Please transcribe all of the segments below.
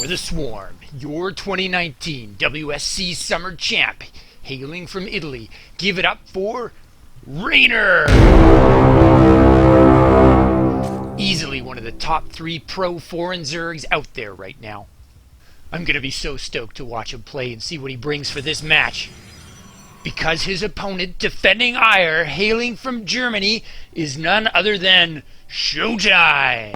For the Swarm, your 2019 WSC Summer Champ, hailing from Italy. Give it up for Reynor! Easily one of the top 3 pro foreign Zergs out there right now. I'm gonna be so stoked to watch him play and see what he brings for this match. Because his opponent, defending Ire, hailing from Germany, is none other than ShoWTimE!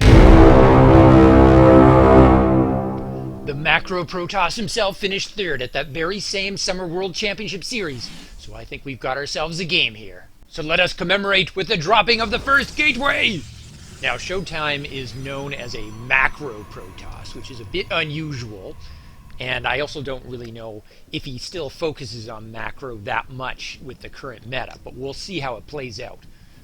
The macro Protoss himself finished 3rd at that very same Summer World Championship Series, so I think we've got ourselves a game here. So let us commemorate with the dropping of the first gateway! Now, ShoWTimE is known as a macro Protoss, which is a bit unusual, and I also don't really know if he still focuses on macro that much with the current meta, but we'll see how it plays out.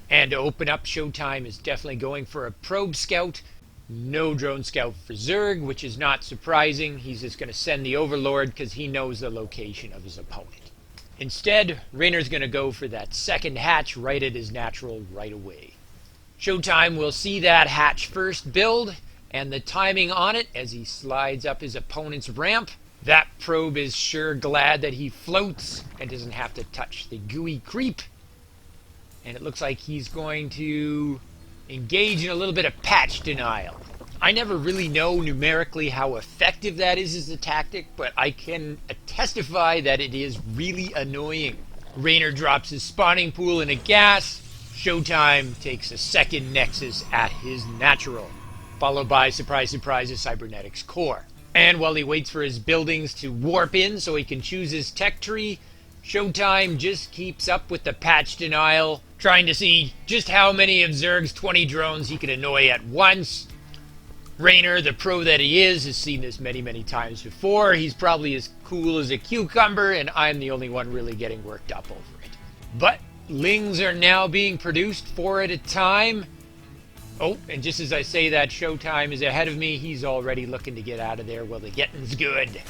And to open up, ShoWTimE is definitely going for a probe scout. No drone scout for Zerg, which is not surprising. He's just going to send the Overlord because he knows the location of his opponent. Instead, Reynor's going to go for that second hatch right at his natural right away. ShoWTimE will see that hatch first build and the timing on it as he slides up his opponent's ramp. That probe is sure glad that he floats and doesn't have to touch the gooey creep. And it looks like he's going to engage in a little bit of patch denial. I never really know numerically how effective that is as a tactic, but I can testify that it is really annoying. Reynor drops his spawning pool in a gas. ShoWTimE takes a second Nexus at his natural, followed by, surprise, surprise, a Cybernetics core. And while he waits for his buildings to warp in so he can choose his tech tree, ShoWTimE just keeps up with the patch denial, trying to see just how many of Zerg's 20 drones he can annoy at once. Reynor, the pro that he is, has seen this many, many times before. He's probably as cool as a cucumber, and I'm the only one really getting worked up over it. But Lings are now being produced 4 at a time. Oh, and just as I say that, ShoWTimE is ahead of me. He's already looking to get out of there while the getting's good.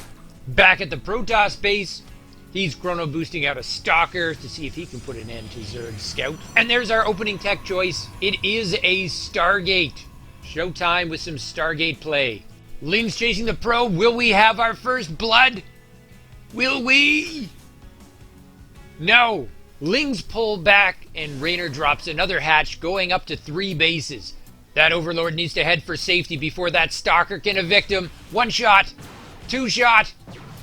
Back at the Protoss base, he's chrono boosting out a Stalker to see if he can put an end to Zerg's scout. And there's our opening tech choice. It is a Stargate. ShoWTimE with some Stargate play. Lings chasing the probe. Will we have our first blood? Will we? No. Lings pull back and Reynor drops another hatch, going up to 3 bases. That Overlord needs to head for safety before that Stalker can evict him. 1 shot, 2 shot,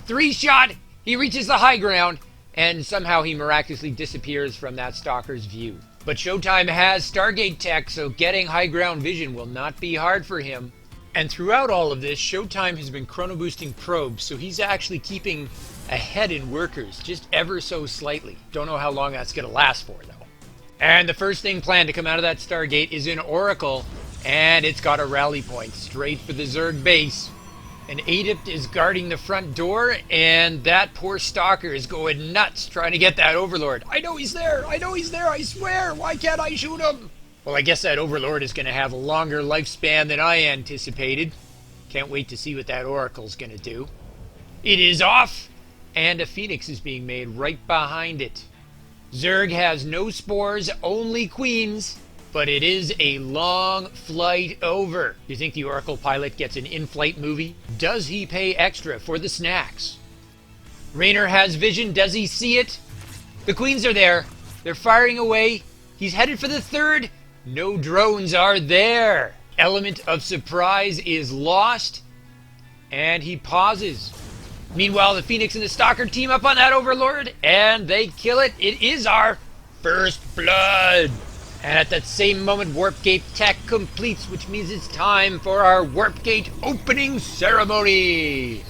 3 shot. He reaches the high ground, and somehow he miraculously disappears from that Stalker's view. But ShoWTimE has Stargate tech, so getting high ground vision will not be hard for him. And throughout all of this, ShoWTimE has been chrono boosting probes, so he's actually keeping ahead in workers, just ever so slightly. Don't know how long that's going to last for, though. And the first thing planned to come out of that Stargate is an Oracle, and it's got a rally point straight for the Zerg base. An Adept is guarding the front door, and that poor Stalker is going nuts trying to get that Overlord. I know he's there! I know he's there! I swear! Why can't I shoot him? Well, I guess that Overlord is going to have a longer lifespan than I anticipated. Can't wait to see what that Oracle's going to do. It is off, and a Phoenix is being made right behind it. Zerg has no spores, only queens. But it is a long flight over. You think the Oracle pilot gets an in-flight movie? Does he pay extra for the snacks? Reynor has vision. Does he see it? The queens are there. They're firing away. He's headed for the 3rd. No drones are there. Element of surprise is lost. And he pauses. Meanwhile, the Phoenix and the Stalker team up on that Overlord. And they kill it. It is our first blood. And at that same moment, Warp Gate tech completes, which means it's time for our Warp Gate opening ceremony!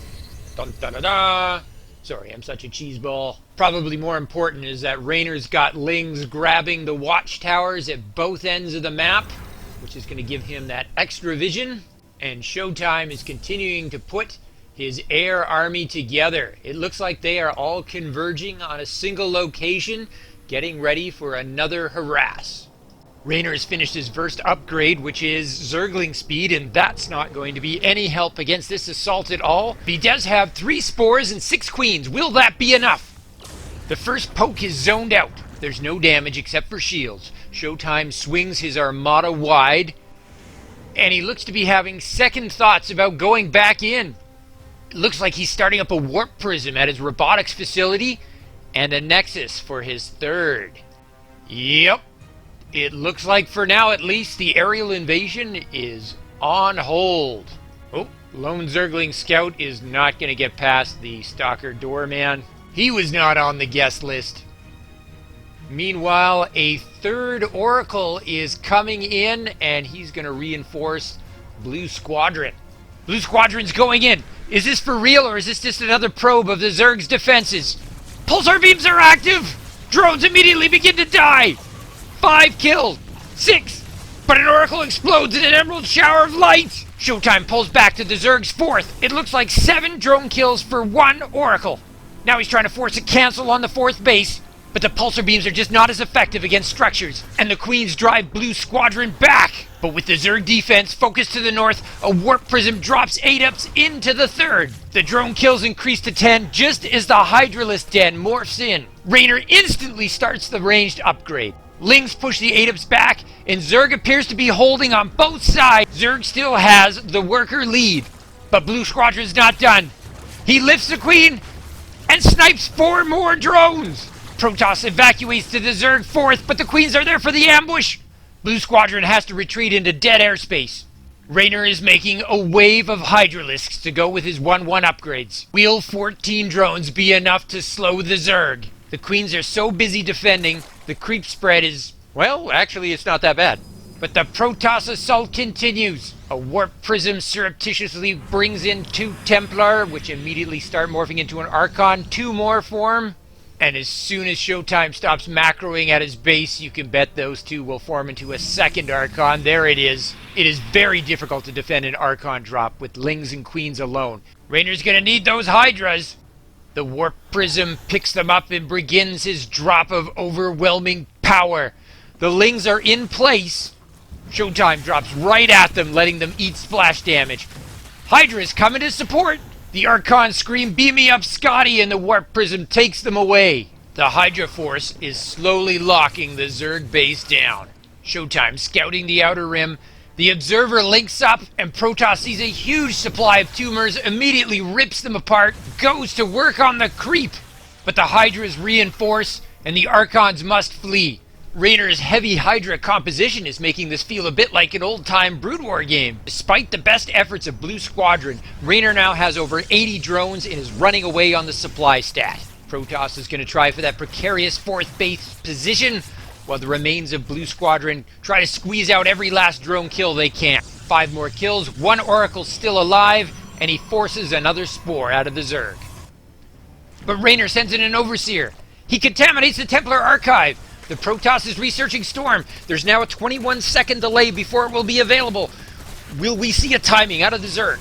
Dun dun dun dun! Sorry, I'm such a cheeseball. Probably more important is that Reynor's got Lings grabbing the watchtowers at both ends of the map, which is going to give him that extra vision. And ShoWTimE is continuing to put his air army together. It looks like they are all converging on a single location, getting ready for another harass. Reynor has finished his first upgrade, which is Zergling speed, and that's not going to be any help against this assault at all. He does have 3 spores and 6 queens. Will that be enough? The first poke is zoned out. There's no damage except for shields. ShoWTimE swings his armada wide, and he looks to be having second thoughts about going back in. looks like he's starting up a warp prism at his robotics facility and a nexus for his third. Yep. It looks like for now at least the aerial invasion is on hold. Oh, lone Zergling scout is not going to get past the stalker doorman. He was not on the guest list. Meanwhile, a third Oracle is coming in, and he's going to reinforce Blue Squadron. Blue Squadron's going in. Is this for real, or is this just another probe of the Zerg's defenses? Pulsar beams are active! Drones immediately begin to die! 5 killed! 6! But an Oracle explodes in an emerald shower of light! ShoWTimE pulls back to the Zerg's 4th. It looks like 7 drone kills for 1 Oracle. Now he's trying to force a cancel on the 4th base. But the pulsar beams are just not as effective against structures, and the Queens drive Blue Squadron back. But with the Zerg defense focused to the north, a warp prism drops 8-ups into the 3rd. The drone kills increase to 10 just as the Hydralisk den morphs in. Reynor instantly starts the ranged upgrade. Lings push the 8-ups back, and Zerg appears to be holding on both sides. Zerg still has the worker lead, but Blue Squadron's not done. He lifts the Queen and snipes 4 more drones. Protoss evacuates to the Zerg 4th, but the Queens are there for the ambush. Blue Squadron has to retreat into dead airspace. Reynor is making a wave of Hydralisks to go with his 1-1 upgrades. Will 14 drones be enough to slow the Zerg? The Queens are so busy defending, the creep spread is, well, actually it's not that bad. But the Protoss assault continues. A warp prism surreptitiously brings in 2 Templar, which immediately start morphing into an Archon. 2 more form. And as soon as ShoWTimE stops macroing at his base, you can bet those 2 will form into a second Archon. There it is. It is very difficult to defend an Archon drop with Lings and Queens alone. Reynor's gonna need those Hydras. The Warp Prism picks them up and begins his drop of overwhelming power. The Lings are in place. ShoWTimE drops right at them, letting them eat splash damage. Hydra's coming to support. The Archons scream, "Beam me up, Scotty," and the Warp Prism takes them away. The Hydra Force is slowly locking the Zerg base down. ShoWTimE scouting the outer rim. The Observer links up, and Protoss sees a huge supply of tumors, immediately rips them apart, goes to work on the creep. But the Hydras reinforce, and the Archons must flee. Reynor's heavy Hydra composition is making this feel a bit like an old-time Brood War game. Despite the best efforts of Blue Squadron, Reynor now has over 80 drones and is running away on the supply stat. Protoss is going to try for that precarious 4th base position, while the remains of Blue Squadron try to squeeze out every last drone kill they can. 5 more kills, 1 Oracle still alive, and he forces another Spore out of the Zerg. But Reynor sends in an Overseer. He contaminates the Templar archive. The Protoss is researching Storm. There's now a 21-second delay before it will be available. Will we see a timing out of the Zerg?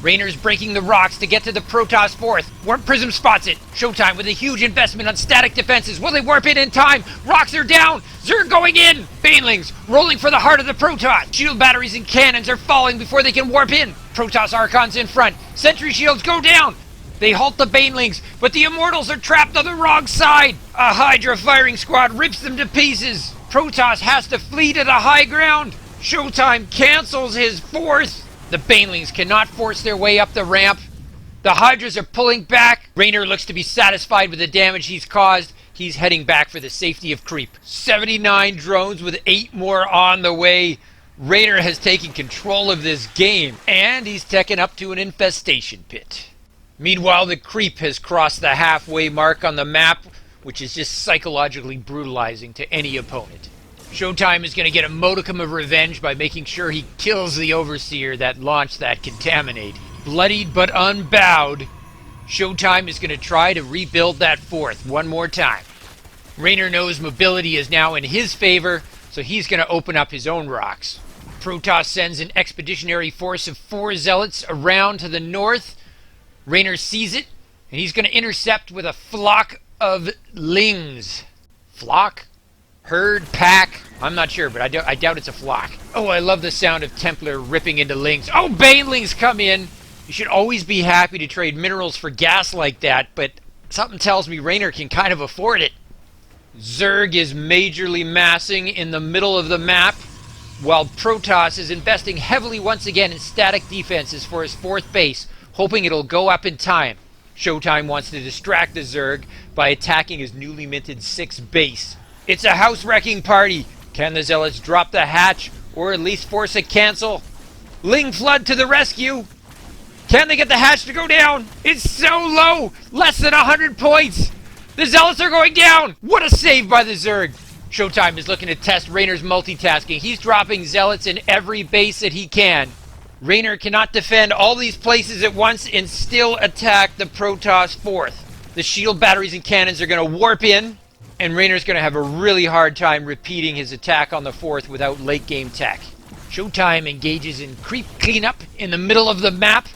Reynor's breaking the rocks to get to the Protoss 4th. Warp Prism spots it. ShoWTimE with a huge investment on static defenses. Will they warp in time? Rocks are down. Zerg going in. Banelings rolling for the heart of the Protoss. Shield batteries and cannons are falling before they can warp in. Protoss Archons in front. Sentry shields go down. They halt the Banelings, but the Immortals are trapped on the wrong side. A Hydra firing squad rips them to pieces. Protoss has to flee to the high ground. ShoWTimE cancels his 4th. The Banelings cannot force their way up the ramp. The Hydras are pulling back. Reynor looks to be satisfied with the damage he's caused. He's heading back for the safety of creep. 79 drones with 8 more on the way. Reynor has taken control of this game, and he's taken up to an infestation pit. Meanwhile, the creep has crossed the halfway mark on the map, which is just psychologically brutalizing to any opponent. ShoWTimE is going to get a modicum of revenge by making sure he kills the Overseer that launched that Contaminate. Bloodied but unbowed, ShoWTimE is going to try to rebuild that 4th one more time. Reynor knows mobility is now in his favor, so he's going to open up his own rocks. Protoss sends an expeditionary force of 4 Zealots around to the north. Reynor sees it, and he's going to intercept with a flock of Lings. Flock? Herd? Pack? I'm not sure, but I doubt it's a flock. Oh, I love the sound of Templar ripping into Lings. Oh, Banelings come in! You should always be happy to trade minerals for gas like that, but something tells me Reynor can kind of afford it. Zerg is majorly massing in the middle of the map, while Protoss is investing heavily once again in static defenses for his 4th base. hoping it'll go up in time. ShoWTimE wants to distract the Zerg by attacking his newly minted 6th base. It's a house-wrecking party! Can the Zealots drop the hatch, or at least force a cancel? Ling Flood to the rescue! Can they get the hatch to go down? It's so low! Less than 100 points! The Zealots are going down! What a save by the Zerg! ShoWTimE is looking to test Reynor's multitasking. He's dropping Zealots in every base that he can. Reynor cannot defend all these places at once and still attack the Protoss 4th. The shield batteries and cannons are going to warp in, and Reynor's going to have a really hard time repeating his attack on the 4th without late game tech. ShoWTimE engages in creep cleanup in the middle of the map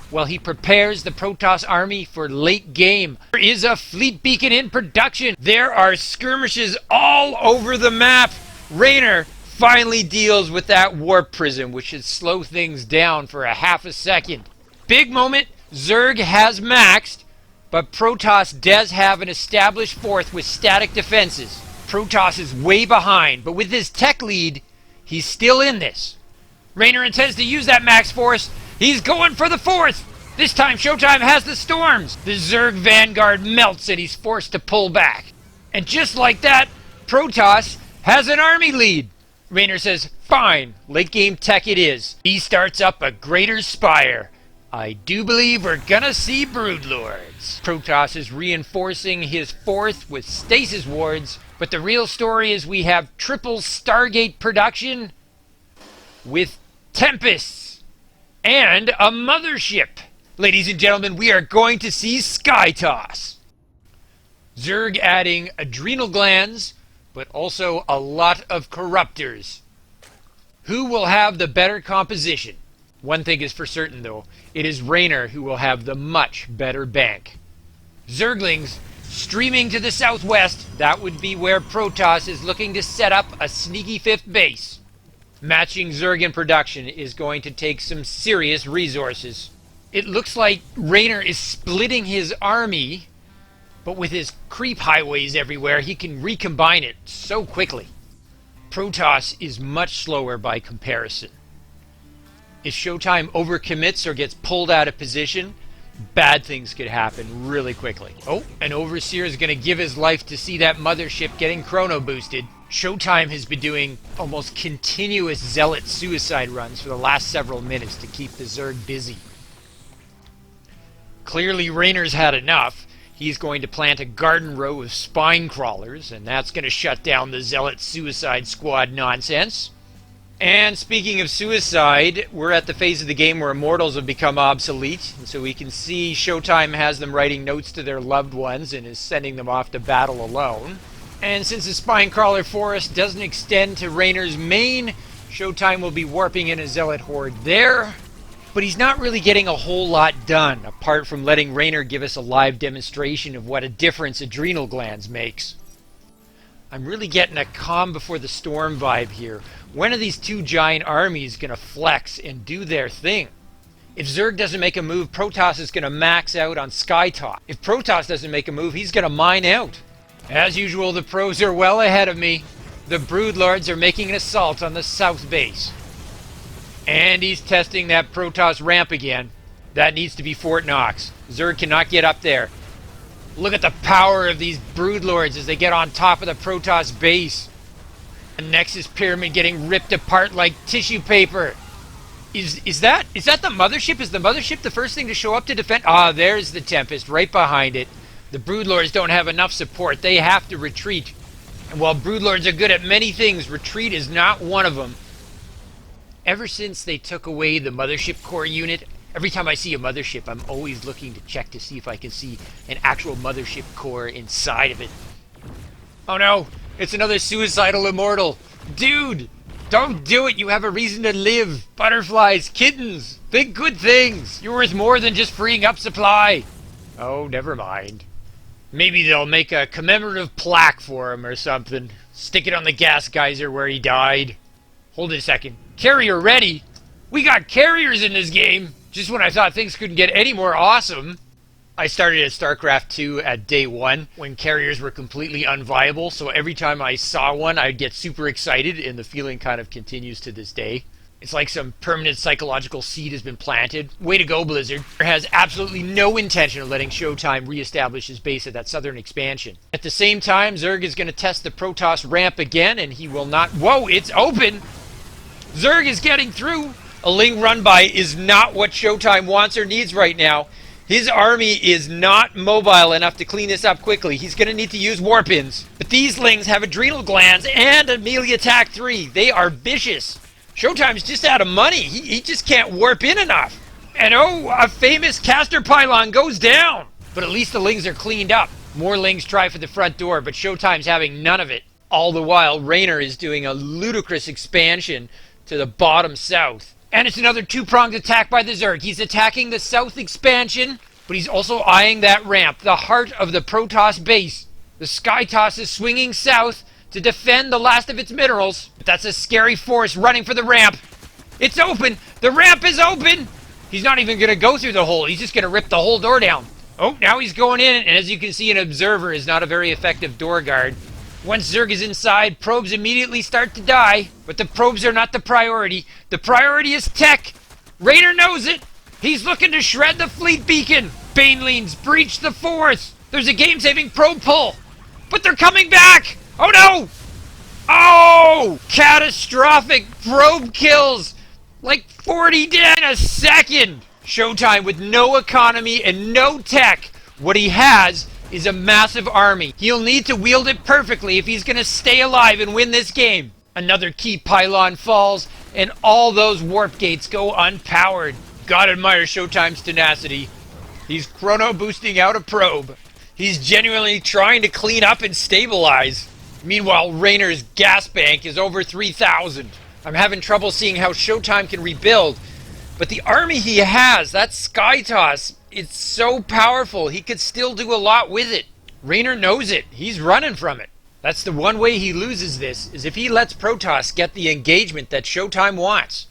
while he prepares the Protoss army for late game. There is a fleet beacon in production. There are skirmishes all over the map. Reynor finally deals with that warp prism, which should slow things down for a half a second. Big moment. Zerg has maxed, but Protoss does have an established 4th with static defenses. Protoss is way behind, but with his tech lead, he's still in this. Reynor intends to use that max force. He's going for the 4th! This time ShoWTimE has the storms! The Zerg vanguard melts and he's forced to pull back. And just like that, Protoss has an army lead! Reynor says, fine, late game tech it is. He starts up a greater spire. I do believe we're gonna see Broodlords. Protoss is reinforcing his 4th with stasis wards, but the real story is we have triple Stargate production with Tempests and a mothership. Ladies and gentlemen, we are going to see Skytoss. Zerg adding adrenal glands, but also a lot of corruptors. Who will have the better composition? One thing is for certain though, it is Reynor who will have the much better bank. Zerglings streaming to the southwest, that would be where Protoss is looking to set up a sneaky 5th base. Matching Zerg in production is going to take some serious resources. It looks like Reynor is splitting his army, but with his creep highways everywhere, he can recombine it so quickly. Protoss is much slower by comparison. If ShoWTimE overcommits or gets pulled out of position, bad things could happen really quickly. Oh, an Overseer is going to give his life to see that mothership getting chrono boosted. ShoWTimE has been doing almost continuous Zealot suicide runs for the last several minutes to keep the Zerg busy. Clearly Reynor's had enough. He's going to plant a garden row of spine crawlers, and that's going to shut down the Zealot suicide squad nonsense. And speaking of suicide, we're at the phase of the game where immortals have become obsolete, and so we can see ShoWTimE has them writing notes to their loved ones and is sending them off to battle alone. And since the Spinecrawler Forest doesn't extend to Reynor's main, ShoWTimE will be warping in a Zealot horde there. But he's not really getting a whole lot done, apart from letting Reynor give us a live demonstration of what a difference adrenal glands makes. I'm really getting a calm before the storm vibe here. When are these two giant armies going to flex and do their thing? If Zerg doesn't make a move, Protoss is going to max out on Skytop. If Protoss doesn't make a move, he's going to mine out. As usual, the pros are well ahead of me. The Broodlords are making an assault on the south base. And he's testing that Protoss ramp again. That needs to be Fort Knox. Zerg cannot get up there. Look at the power of these Broodlords as they get on top of the Protoss base. The Nexus Pyramid getting ripped apart like tissue paper. Is that the mothership? Is the mothership the first thing to show up to defend? Ah, there's the Tempest right behind it. The Broodlords don't have enough support. They have to retreat. And while Broodlords are good at many things, retreat is not one of them. Ever since they took away the mothership core unit, every time I see a mothership, I'm always looking to check to see if I can see an actual mothership core inside of it. Oh no, it's another suicidal immortal. Dude, don't do it. You have a reason to live. Butterflies, kittens, think good things. You're worth more than just freeing up supply. Oh, never mind. Maybe they'll make a commemorative plaque for him or something. Stick it on the gas geyser where he died. Hold it a second. Carrier ready? We got carriers in this game! Just when I thought things couldn't get any more awesome. I started at Starcraft 2 at day 1 when carriers were completely unviable, so every time I saw one I'd get super excited, and the feeling kind of continues to this day. It's like some permanent psychological seed has been planted. Way to go, Blizzard. Has absolutely no intention of letting ShoWTimE reestablish his base at that southern expansion. At the same time, Zerg is going to test the Protoss ramp again, and he will not... Whoa, it's open! Zerg is getting through! A Ling run-by is not what ShoWTimE wants or needs right now. His army is not mobile enough to clean this up quickly. He's going to need to use warp-ins. But these Lings have adrenal glands and a melee attack 3. They are vicious. ShoWTimE's just out of money. He just can't warp in enough. And oh, a famous caster pylon goes down. But at least the Lings are cleaned up. More Lings try for the front door, but ShoWTimE's having none of it. All the while, Reynor is doing a ludicrous expansion to the bottom south. And it's another two-pronged attack by the Zerg. He's attacking the south expansion, but he's also eyeing that ramp, the heart of the Protoss base. The Skytoss is swinging south to defend the last of its minerals. But that's a scary force running for the ramp. It's open! The ramp is open! He's not even going to go through the hole. He's just going to rip the whole door down. Oh, now he's going in, and as you can see, an observer is not a very effective door guard. Once Zerg is inside, probes immediately start to die, but the probes are not the priority. The priority is tech. Reynor knows it. He's looking to shred the fleet beacon. Banelings breach the force. There's a game-saving probe pull, but they're coming back. Oh no! Oh! Catastrophic probe kills! Like 40 dead in a second! ShoWTimE with no economy and no tech. What he has is a massive army. He'll need to wield it perfectly if he's going to stay alive and win this game. Another key pylon falls, and all those warp gates go unpowered. God admire ShoWTimE's tenacity. He's chrono boosting out a probe. He's genuinely trying to clean up and stabilize. Meanwhile, Reynor's gas bank is over 3,000. I'm having trouble seeing how ShoWTimE can rebuild, but the army he has, that Skytoss, it's so powerful, he could still do a lot with it. Reynor knows it. He's running from it. That's the one way he loses this, is if he lets Protoss get the engagement that ShoWTimE wants.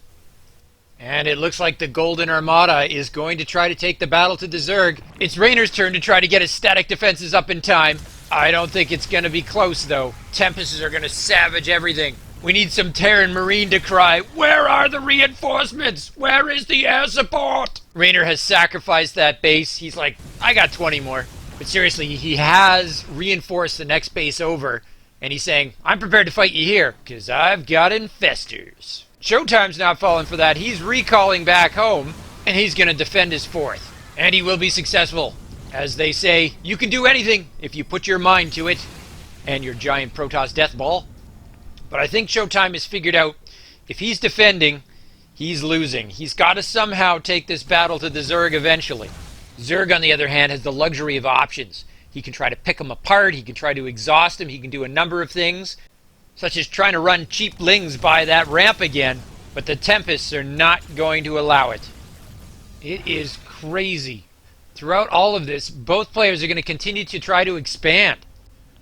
And it looks like the Golden Armada is going to try to take the battle to the Zerg. It's Reynor's turn to try to get his static defenses up in time. I don't think it's going to be close, though. Tempests are going to savage everything. We need some Terran Marine to cry, "Where are the reinforcements? Where is the air support?" Reynor has sacrificed that base. He's like, I got 20 more. But seriously, he has reinforced the next base over. And he's saying, I'm prepared to fight you here, because I've got infestors. ShoWTimE's not falling for that. He's recalling back home, and he's going to defend his fourth. And he will be successful. As they say, you can do anything if you put your mind to it. And your giant Protoss death ball. But I think ShoWTimE has figured out, if he's defending, he's losing. He's got to somehow take this battle to the Zerg eventually. Zerg, on the other hand, has the luxury of options. He can try to pick them apart, he can try to exhaust them, he can do a number of things, such as trying to run cheap Lings by that ramp again, but the Tempests are not going to allow it. It is crazy. Throughout all of this, both players are going to continue to try to expand.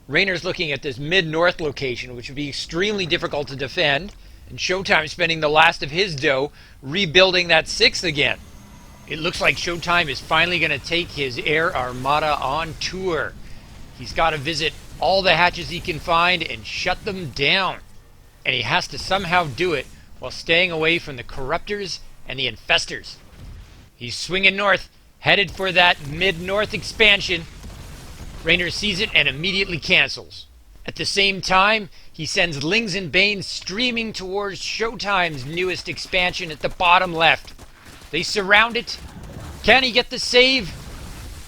Reynor's looking at this mid-north location, which would be extremely difficult to defend, and ShoWTimE spending the last of his dough rebuilding that 6th again. It looks like ShoWTimE is finally going to take his air armada on tour. He's got to visit all the hatches he can find and shut them down. And he has to somehow do it while staying away from the corruptors and the infestors. He's swinging north, headed for that mid-north expansion. Reynor sees it and immediately cancels. At the same time, he sends Lings and Banes streaming towards ShoWTimE's newest expansion at the bottom left. They surround it. Can he get the save?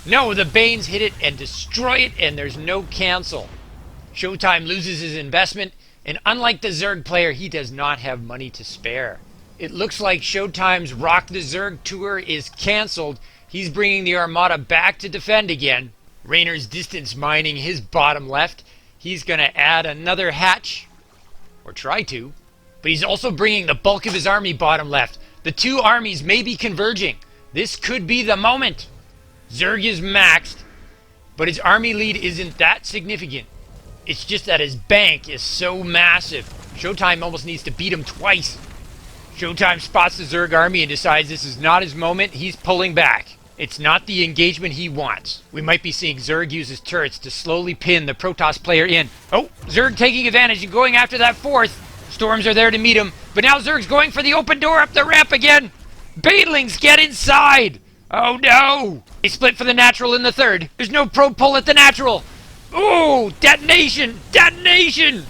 No, the Banes hit it and destroy it, and there's no cancel. ShoWTimE loses his investment, and unlike the Zerg player, he does not have money to spare. It looks like ShoWTimE's Rock the Zerg tour is canceled. He's bringing the Armada back to defend again. Reynor's distance mining his bottom left. He's going to add another hatch, or try to, but he's also bringing the bulk of his army bottom left. The two armies may be converging. This could be the moment. Zerg is maxed, but his army lead isn't that significant. It's just that his bank is so massive. ShoWTimE almost needs to beat him twice. ShoWTimE spots the Zerg army and decides this is not his moment. He's pulling back. It's not the engagement he wants. We might be seeing Zerg use his turrets to slowly pin the Protoss player in. Oh, Zerg taking advantage and going after that 4th. Storms are there to meet him, but now Zerg's going for the open door up the ramp again. Banelings, get inside! Oh no! They split for the natural in the third. There's no probe pull at the natural. Ooh, detonation! Detonation!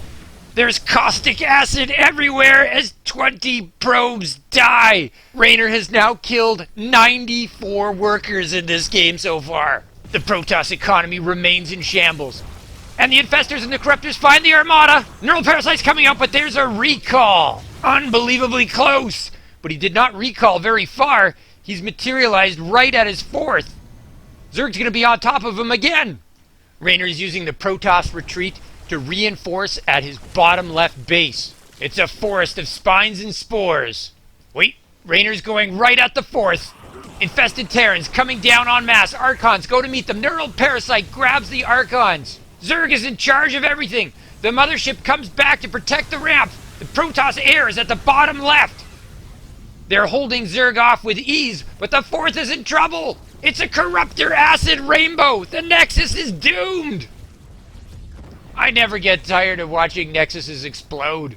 There's caustic acid everywhere as 20 probes die. Reynor has now killed 94 workers in this game so far. The Protoss economy remains in shambles. And the Infestors and the Corruptors find the Armada. Neural Parasite's coming up, but there's a recall. Unbelievably close. But he did not recall very far. He's materialized right at his fourth. Zerg's going to be on top of him again. Reynor is using the Protoss retreat to reinforce at his bottom left base. It's a forest of spines and spores. Wait, Reynor's going right at the fourth. Infested Terrans coming down en masse. Archons go to meet them. Neural Parasite grabs the Archons. Zerg is in charge of everything. The mothership comes back to protect the ramp. The Protoss air is at the bottom left. They're holding Zerg off with ease, but the fourth is in trouble. It's a Corruptor acid rainbow. The Nexus is doomed. I never get tired of watching Nexuses explode.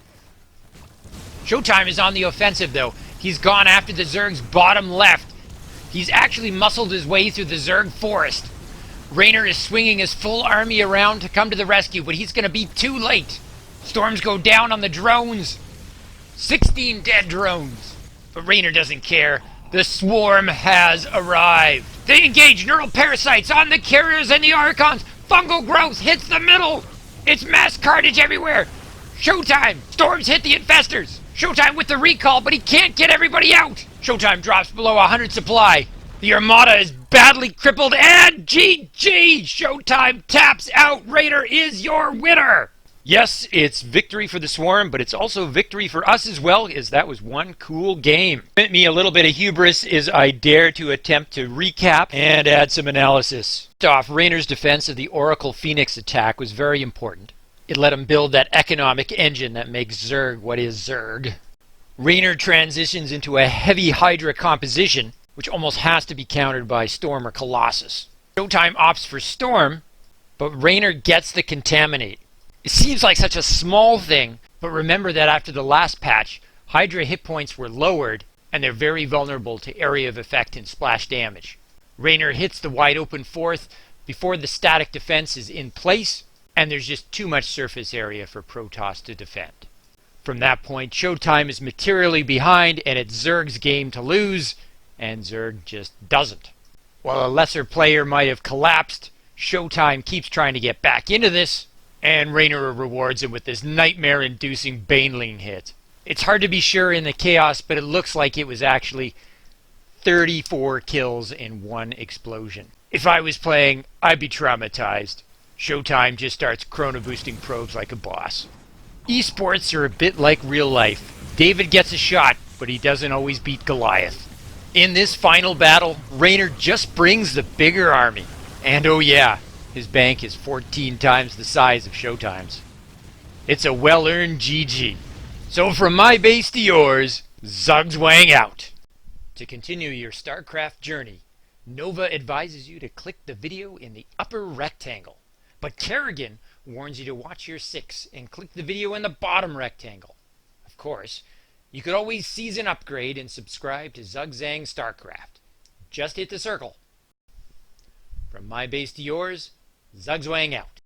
ShoWTimE is on the offensive, though. He's gone after the Zerg's bottom left. He's actually muscled his way through the Zerg forest. Reynor is swinging his full army around to come to the rescue, but he's going to be too late. Storms go down on the drones. 16 dead drones. But Reynor doesn't care. The swarm has arrived. They engage Neural Parasites on the carriers and the Archons. Fungal growth hits the middle. It's mass carnage everywhere. ShoWTimE. Storms hit the Infestors. ShoWTimE with the recall, but he can't get everybody out. ShoWTimE drops below 100 supply. The Armada is badly crippled, and GG! ShoWTimE taps out. Reynor is your winner. Yes, it's victory for the Swarm, but it's also victory for us as well, as that was one cool game. Me a little bit of hubris is I dare to attempt to recap and add some analysis. First off, Reynor's defense of the Oracle Phoenix attack was very important. It let him build that economic engine that makes Zerg what is Zerg. Reynor transitions into a heavy Hydra composition, which almost has to be countered by Storm or Colossus. ShoWTimE opts for Storm, but Reynor gets the Contaminate. It seems like such a small thing, but remember that after the last patch, Hydra hit points were lowered, and they're very vulnerable to area of effect and splash damage. Reynor hits the wide open fourth before the static defense is in place, and there's just too much surface area for Protoss to defend. From that point, ShoWTimE is materially behind, and it's Zerg's game to lose, and Zerg just doesn't. While a lesser player might have collapsed, ShoWTimE keeps trying to get back into this, and Reynor rewards him with this nightmare-inducing Baneling hit. It's hard to be sure in the chaos, but it looks like it was actually 34 kills in one explosion. If I was playing, I'd be traumatized. ShoWTimE just starts chrono-boosting probes like a boss. Esports are a bit like real life. David gets a shot, but he doesn't always beat Goliath. In this final battle, Reynor just brings the bigger army. And oh yeah, his bank is 14 times the size of ShoWTimE's. It's a well-earned GG. So from my base to yours, Zugzwang out. To continue your Starcraft journey, Nova advises you to click the video in the upper rectangle. But Kerrigan warns you to watch your 6 and click the video in the bottom rectangle. Of course, you could always season upgrade and subscribe to Zugzwang Starcraft. Just hit the circle. From my base to yours, Zugzwang out.